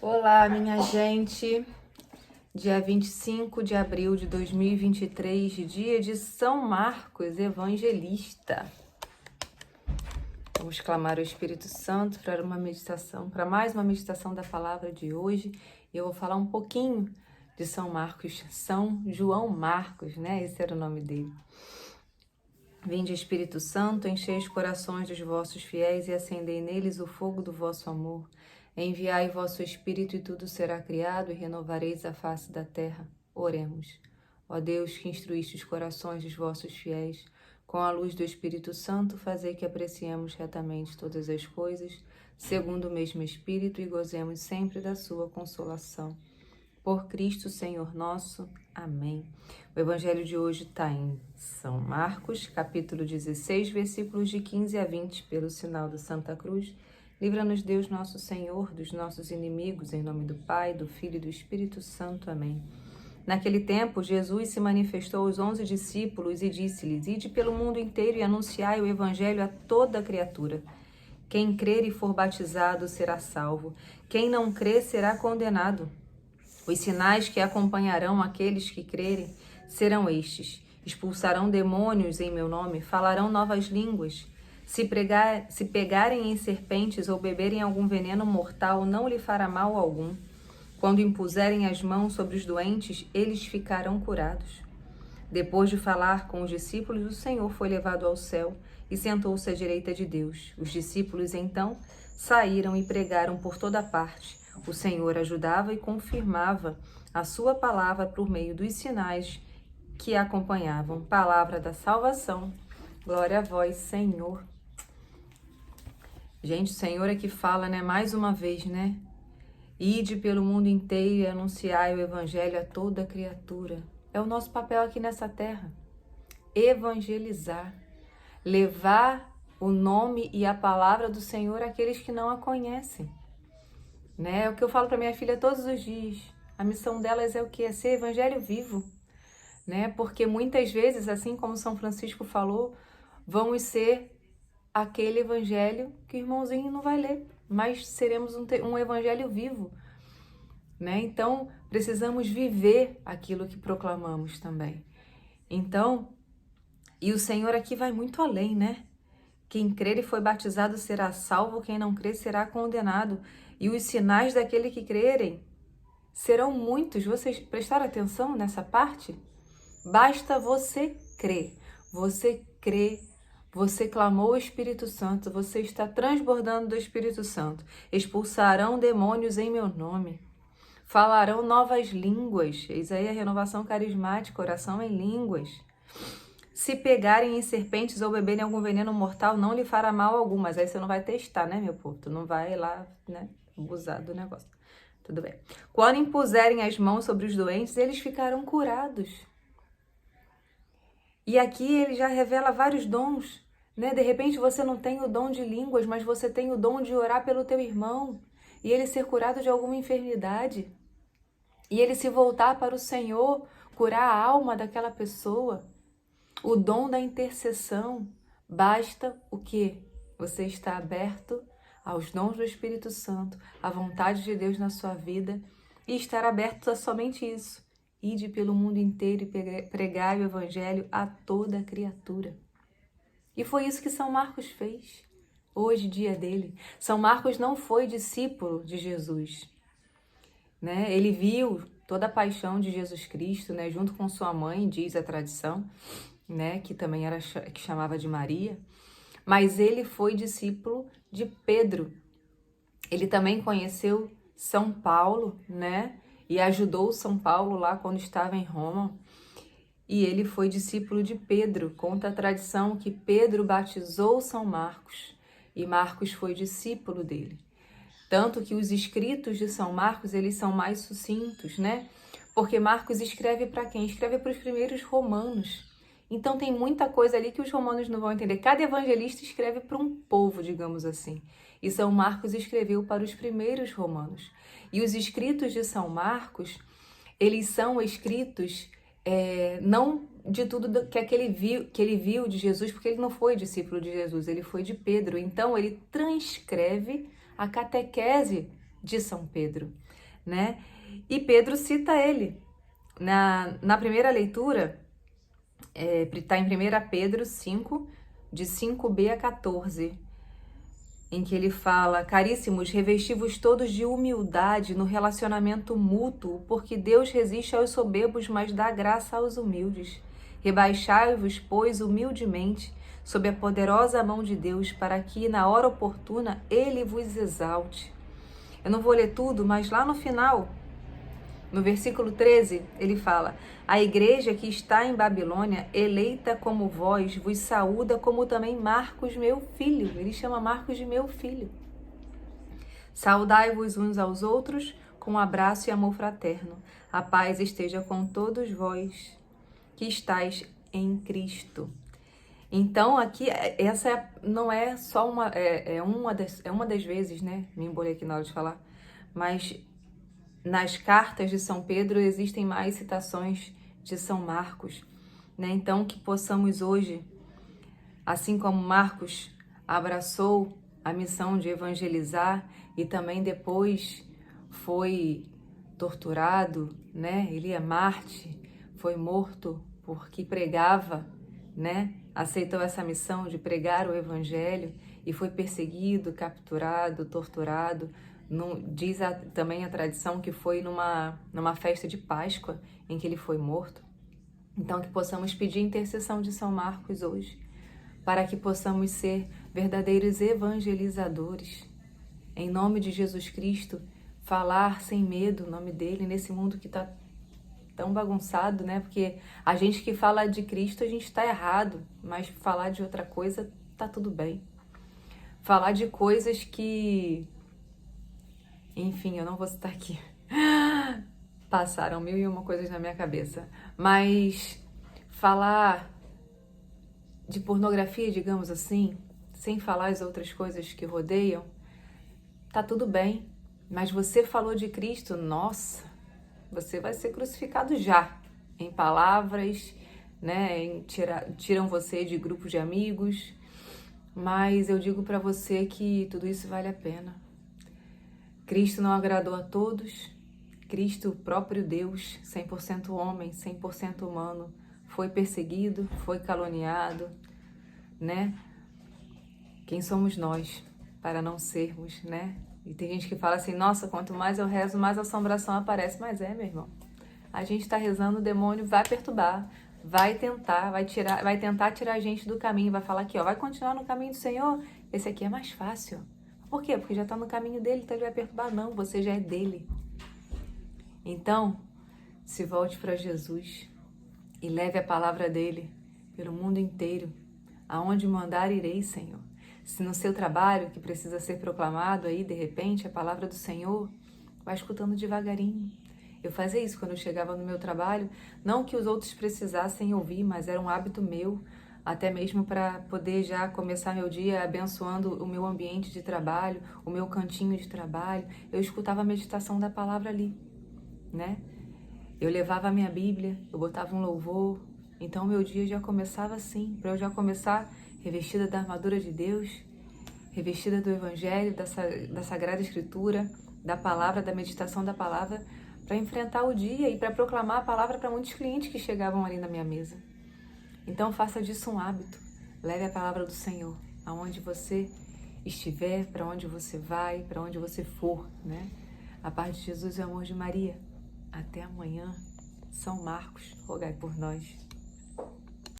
Olá, minha gente. Dia 25 de abril de 2023, dia de São Marcos Evangelista. Vamos clamar o Espírito Santo para uma meditação, para mais uma meditação da palavra de hoje. Eu vou falar um pouquinho de São Marcos, São João Marcos, né? Esse era o nome dele. Vinde, Espírito Santo, enchei os corações dos vossos fiéis e acendei neles o fogo do vosso amor. Enviai vosso Espírito e tudo será criado e renovareis a face da terra. Oremos. Ó Deus, que instruíste os corações dos vossos fiéis, com a luz do Espírito Santo, fazei que apreciemos retamente todas as coisas, segundo o mesmo Espírito, e gozemos sempre da sua consolação. Por Cristo, Senhor nosso. Amém. O evangelho de hoje está em São Marcos, capítulo 16, versículos de 15 a 20, pelo sinal da Santa Cruz. Livra-nos, Deus nosso Senhor, dos nossos inimigos, em nome do Pai, do Filho e do Espírito Santo. Amém. Naquele tempo, Jesus se manifestou aos 11 discípulos e disse-lhes: Ide pelo mundo inteiro e anunciai o evangelho a toda criatura. Quem crer e for batizado será salvo. Quem não crer será condenado. Os sinais que acompanharão aqueles que crerem serão estes: expulsarão demônios em meu nome, falarão novas línguas. Se pegarem em serpentes ou beberem algum veneno mortal, não lhe fará mal algum. Quando impuserem as mãos sobre os doentes, eles ficarão curados. Depois de falar com os discípulos, o Senhor foi levado ao céu e sentou-se à direita de Deus. Os discípulos, então, saíram e pregaram por toda parte. O Senhor ajudava e confirmava a sua palavra por meio dos sinais que a acompanhavam. Palavra da salvação. Glória a vós, Senhor. Gente, o Senhor é que fala, né? Mais uma vez, né? Ide pelo mundo inteiro e anunciai o evangelho a toda criatura. É o nosso papel aqui nessa terra. Evangelizar. Levar o nome e a palavra do Senhor àqueles que não a conhecem. Né? É o que eu falo para minha filha todos os dias. A missão delas é o quê? É ser evangelho vivo. Né? Porque muitas vezes, assim como São Francisco falou, vamos ser aquele evangelho que o irmãozinho não vai ler, mas seremos um evangelho vivo. Né? Então, precisamos viver aquilo que proclamamos também. Então, e o Senhor aqui vai muito além, né? Quem crer e foi batizado será salvo, quem não crer será condenado. E os sinais daquele que crerem serão muitos. Vocês prestaram atenção nessa parte? Basta você crer. Você crê, você clamou o Espírito Santo, você está transbordando do Espírito Santo. Expulsarão demônios em meu nome. Falarão novas línguas. Eis aí a renovação carismática, oração em línguas. Se pegarem em serpentes ou beberem algum veneno mortal, não lhe fará mal algum. Mas aí você não vai testar, né, meu povo? Tu não vai lá, né, abusar do negócio. Tudo bem. Quando impuserem as mãos sobre os doentes, eles ficarão curados. E aqui ele já revela vários dons, né? De repente você não tem o dom de línguas, mas você tem o dom de orar pelo teu irmão e ele ser curado de alguma enfermidade. E ele se voltar para o Senhor, curar a alma daquela pessoa. O dom da intercessão. Basta o quê? Você está aberto aos dons do Espírito Santo, à vontade de Deus na sua vida e estar aberto a somente isso. Ide pelo mundo inteiro e pregai o evangelho a toda criatura. E foi isso que São Marcos fez. Hoje, dia dele. São Marcos não foi discípulo de Jesus, né? Ele viu toda a paixão de Jesus Cristo, né? Junto com sua mãe, diz a tradição, né? Que também que chamava de Maria. Mas ele foi discípulo de Pedro. Ele também conheceu São Paulo, né? E ajudou São Paulo lá quando estava em Roma. E ele foi discípulo de Pedro. Conta a tradição que Pedro batizou São Marcos e Marcos foi discípulo dele. Tanto que os escritos de São Marcos, eles são mais sucintos, né? Porque Marcos escreve para quem? Escreve para os primeiros romanos. Então tem muita coisa ali que os romanos não vão entender. Cada evangelista escreve para um povo, digamos assim. E São Marcos escreveu para os primeiros romanos. E os escritos de São Marcos, eles são escritos não de tudo que ele viu de Jesus, porque ele não foi discípulo de Jesus, ele foi de Pedro. Então ele transcreve a catequese de São Pedro, né? E Pedro cita ele. Na primeira leitura, está em 1 Pedro 5, de 5b a 14, em que ele fala: caríssimos, revesti-vos todos de humildade no relacionamento mútuo, porque Deus resiste aos soberbos, mas dá graça aos humildes. Rebaixai-vos, pois, humildemente, sob a poderosa mão de Deus, para que, na hora oportuna, Ele vos exalte. Eu não vou ler tudo, mas lá no final, no versículo 13, ele fala: a igreja que está em Babilônia, eleita como vós, vos saúda, como também Marcos, meu filho. Ele chama Marcos de meu filho. Saudai-vos uns aos outros com um abraço e amor fraterno. A paz esteja com todos vós que estáis em Cristo. Então, aqui, essa não é só uma das vezes, né? Me embolei aqui na hora de falar. Mas nas cartas de São Pedro existem mais citações de São Marcos, né? Então, que possamos hoje, assim como Marcos abraçou a missão de evangelizar e também depois foi torturado, né? Ele é Marte, foi morto porque pregava, né? Aceitou essa missão de pregar o evangelho e foi perseguido, capturado, torturado. Diz também a tradição que foi numa festa de Páscoa em que ele foi morto. Então, que possamos pedir intercessão de São Marcos hoje, para que possamos ser verdadeiros evangelizadores. Em nome de Jesus Cristo, falar sem medo o nome dele nesse mundo que está tão bagunçado, né? Porque a gente que fala de Cristo, a gente está errado, mas falar de outra coisa, tá tudo bem. Falar de coisas que... Enfim, eu não vou citar aqui. Passaram 1001 coisas na minha cabeça. Mas falar de pornografia, digamos assim, sem falar as outras coisas que rodeiam, tá tudo bem. Mas você falou de Cristo, nossa, você vai ser crucificado já. Em palavras, né? Tiram você de grupos de amigos. Mas eu digo para você que tudo isso vale a pena. Cristo não agradou a todos. Cristo, o próprio Deus, 100% homem, 100% humano, foi perseguido, foi caluniado, né? Quem somos nós para não sermos, né? E tem gente que fala assim, nossa, quanto mais eu rezo, mais assombração aparece. Mas meu irmão, a gente está rezando, o demônio vai perturbar, vai tentar tirar a gente do caminho, vai falar aqui, ó, vai continuar no caminho do Senhor, esse aqui é mais fácil. Por quê? Porque já está no caminho dele, então ele vai perturbar. Não, você já é dele. Então, se volte para Jesus e leve a palavra dele pelo mundo inteiro. Aonde mandar, irei, Senhor. Se no seu trabalho, que precisa ser proclamado aí, de repente, a palavra do Senhor, vai escutando devagarinho. Eu fazia isso quando eu chegava no meu trabalho, não que os outros precisassem ouvir, mas era um hábito meu, até mesmo para poder já começar meu dia abençoando o meu ambiente de trabalho, o meu cantinho de trabalho. Eu escutava a meditação da palavra ali, né? Eu levava a minha Bíblia, eu botava um louvor, então meu dia já começava assim, para eu já começar revestida da armadura de Deus, revestida do Evangelho, da Sagrada Escritura, da palavra, da meditação da palavra, para enfrentar o dia e para proclamar a palavra para muitos clientes que chegavam ali na minha mesa. Então faça disso um hábito, leve a palavra do Senhor, aonde você estiver, para onde você vai, para onde você for, né? A paz de Jesus e o amor de Maria. Até amanhã. São Marcos, rogai por nós.